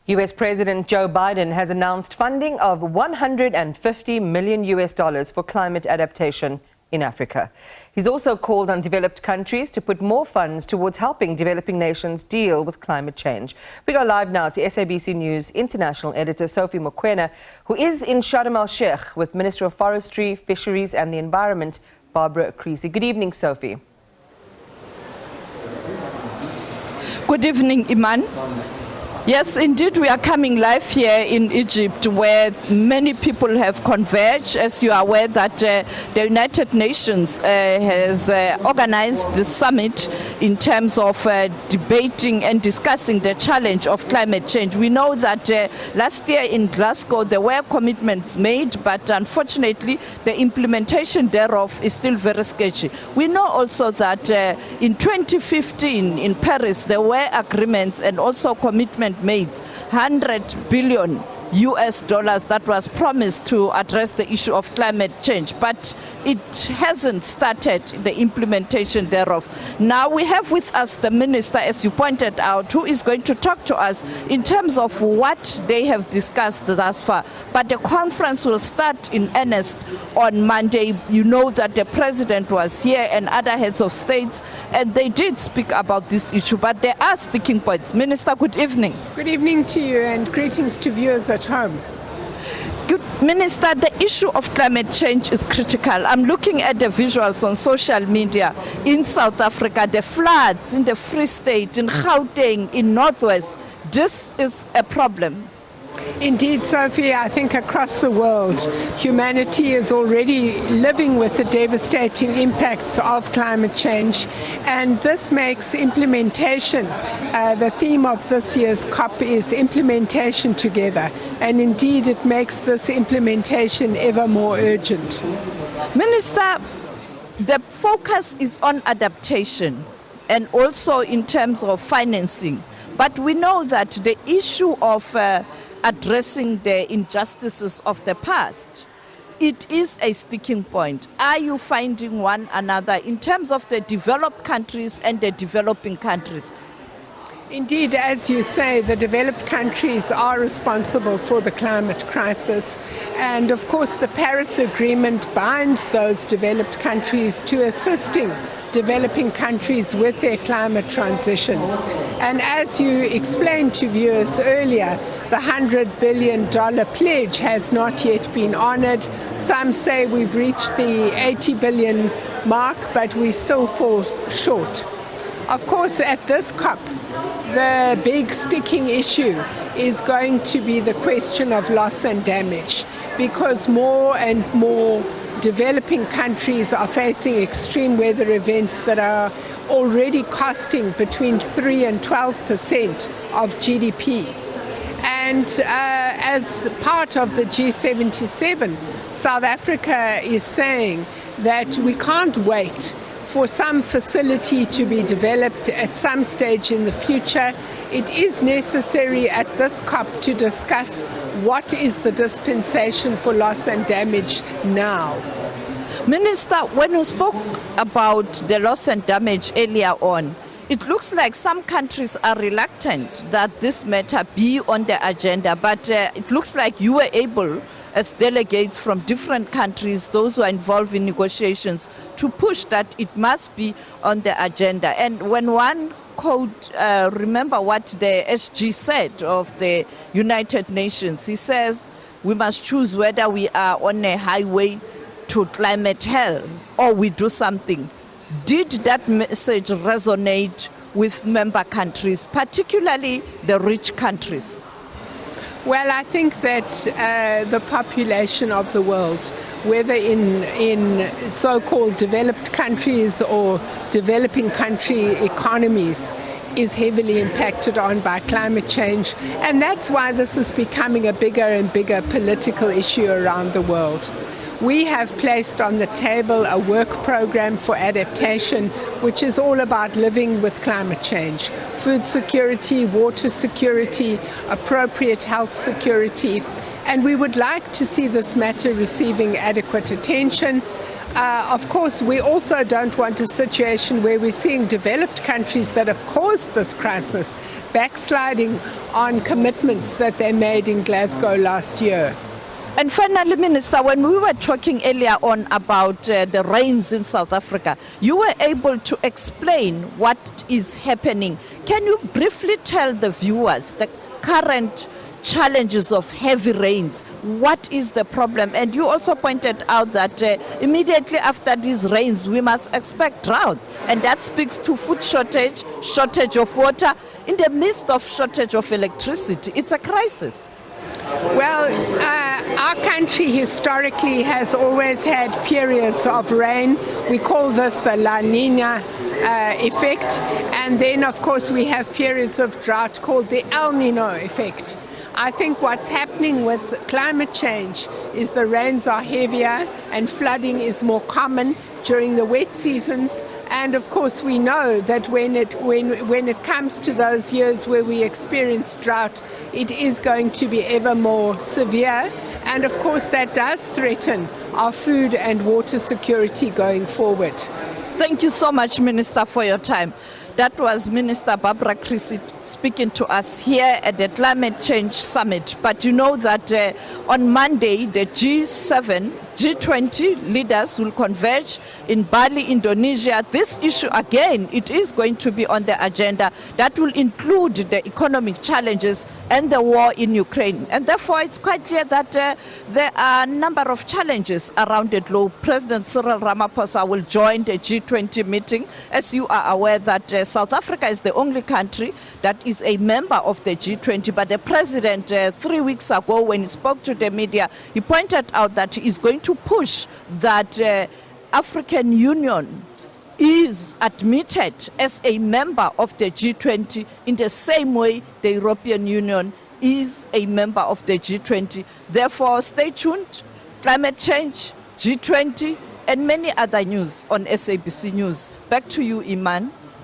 US President Joe Biden has announced funding of $150 million for climate adaptation in Africa. He's also called on developed countries to put more funds towards helping developing nations deal with climate change. We go live now to SABC News International editor Sophie Mokoena, who is in Sharm El-Sheikh with Minister of Forestry, Fisheries and the Environment, Barbara Creecy. Good evening, Sophie. Good evening, Iman. Yes, indeed, we are coming live here in Egypt, where many people have converged. As you are aware, that the United Nations has organized the summit in terms of debating and discussing the challenge of climate change. We know that last year in Glasgow, there were commitments made, but unfortunately, the implementation thereof is still very sketchy. We know also that in 2015 in Paris, there were agreements and also commitments made $100 billion that was promised to address the issue of climate change, but it hasn't started the implementation thereof. Now we have with us the minister, as you pointed out, who is going to talk to us in terms of what they have discussed thus far. But the conference will start in earnest on Monday. You know that the president was here and other heads of states, and they did speak about this issue, but there are sticking points. Minister, good evening. Good evening to you and greetings to viewers at home. Good Minister, the issue of climate change is critical. I'm looking at the visuals on social media in South Africa, the floods in the Free State, in Gauteng, in Northwest. This is a problem. Indeed, Sophie, I think across the world, humanity is already living with the devastating impacts of climate change, and this makes implementation, the theme of this year's COP is implementation together, and indeed it makes this implementation ever more urgent. Minister, the focus is on adaptation and also in terms of financing, but we know that the issue of addressing the injustices of the past, it is a sticking point. Are you finding one another in terms of the developed countries and the developing countries? Indeed, as you say, the developed countries are responsible for the climate crisis. And of course, the Paris Agreement binds those developed countries to assisting developing countries with their climate transitions. And as you explained to viewers earlier, the $100 billion pledge has not yet been honored. Some say we've reached the 80 billion mark, but we still fall short. Of course, at this COP, the big sticking issue is going to be the question of loss and damage, because more and more developing countries are facing extreme weather events that are already costing between 3 and 12% of GDP. And as part of the G77, South Africa is saying that we can't wait for some facility to be developed at some stage in the future. It is necessary at this COP to discuss what is the dispensation for loss and damage now. Minister, when you spoke about the loss and damage earlier on, it looks like some countries are reluctant that this matter be on the agenda, but it looks like you were able, as delegates from different countries, those who are involved in negotiations, to push that it must be on the agenda. And when one could remember what the SG said of the United Nations, he says we must choose whether we are on a highway to climate hell or we do something. Did that message resonate with member countries, particularly the rich countries? Well, I think that the population of the world, whether in so-called developed countries or developing country economies, is heavily impacted on by climate change. And that's why this is becoming a bigger and bigger political issue around the world. We have placed on the table a work program for adaptation, which is all about living with climate change. Food security, water security, appropriate health security. And we would like to see this matter receiving adequate attention. Of course, we also don't want a situation where we're seeing developed countries that have caused this crisis backsliding on commitments that they made in Glasgow last year. And finally, Minister, when we were talking earlier on about the rains in South Africa, you were able to explain what is happening. Can you briefly tell the viewers the current challenges of heavy rains? What is the problem? And you also pointed out that immediately after these rains, we must expect drought. And that speaks to food shortage, shortage of water, in the midst of shortage of electricity. It's a crisis. Well, our country historically has always had periods of rain. We call this the La Nina effect. And then, of course, we have periods of drought called the El Nino effect. I think what's happening with climate change is the rains are heavier and flooding is more common during the wet seasons. And of course we know that when it comes to those years where we experience drought, it is going to be ever more severe. And of course that does threaten our food and water security going forward. Thank you so much, Minister, for your time. That was Minister Barbara Creecy speaking to us here at the Climate Change Summit. But you know that on Monday, the G7, G20 leaders will converge in Bali, Indonesia. This issue, again, it is going to be on the agenda. That will include the economic challenges and the war in Ukraine. And therefore, it's quite clear that there are a number of challenges around the globe. President Cyril Ramaphosa will join the G20 meeting. As you are aware that South Africa is the only country that is a member of the G20. But the president, 3 weeks ago, when he spoke to the media, he pointed out that he is going to push that African Union is admitted as a member of the G20 in the same way the European Union is a member of the G20. Therefore, stay tuned. Climate change, G20, and many other news on SABC News. Back to you, Iman.